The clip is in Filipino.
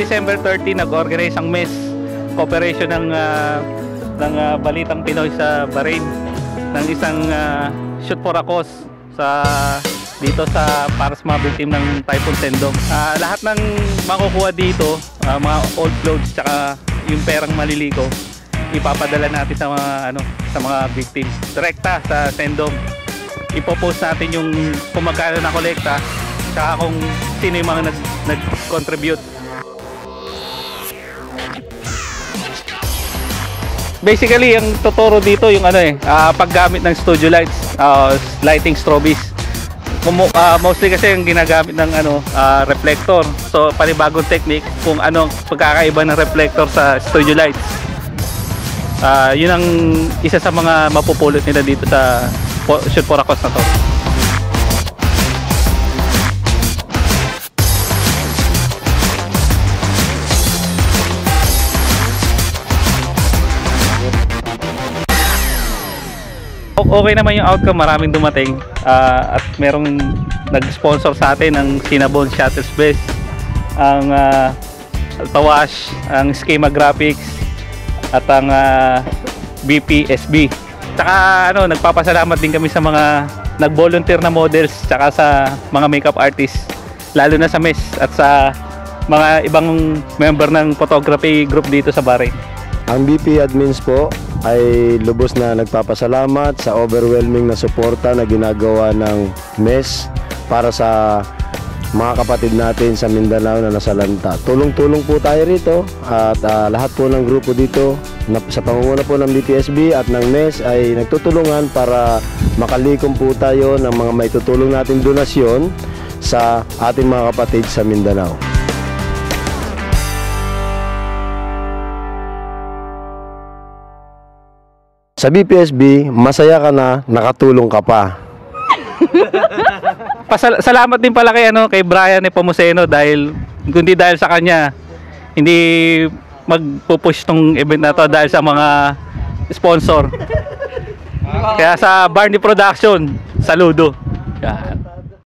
December 30, nag-organize ang MES cooperation ng Balitang Pinoy sa Bahrain ng isang shoot for a cause dito para sa mga victim ng Typhoon Sendong. Lahat ng makukuha dito, mga old clothes tsaka yung perang maliliko, ipapadala natin sa mga victim direkta sa Sendong. Ipopost natin yung kung magkano na kolekta tsaka kung sino yung mga nag-contribute. Basically, ang tuturo dito yung paggamit ng studio lights, lighting strobies. Mostly kasi yung ginagamit ng reflector. So, panibagong technique kung anong pagkakaiba ng reflector sa studio lights. Yun ang isa sa mga mapupulot nila dito sa shoot for a cause na to. Okay naman yung outcome, maraming dumating at merong nag-sponsor sa atin ng Cinnabon Shuttles Base, ang Altawash, ang Schema Graphics at ang BPSB. Tsaka nagpapasalamat din kami sa mga nag-volunteer na models tsaka sa mga makeup artists, lalo na sa MES at sa mga ibang member ng photography group dito sa Bahrain. Ang BP admins po ay lubos na nagpapasalamat sa overwhelming na suporta na ginagawa ng MES para sa mga kapatid natin sa Mindanao na nasalanta. Tulong-tulong po tayo rito at lahat po ng grupo dito sa pangunguna po ng BPSB at ng MES ay nagtutulungan para makalikom po tayo ng mga maitutulong natin donasyon sa ating mga kapatid sa Mindanao. Sa BPSB, masaya ka na, nakatulong ka pa. Salamat din pala kay Brian Nepomuceno dahil kundi dahil sa kanya hindi magpupush tong event na to dahil sa mga sponsor. Kaya sa Barney Production, saludo. Yan.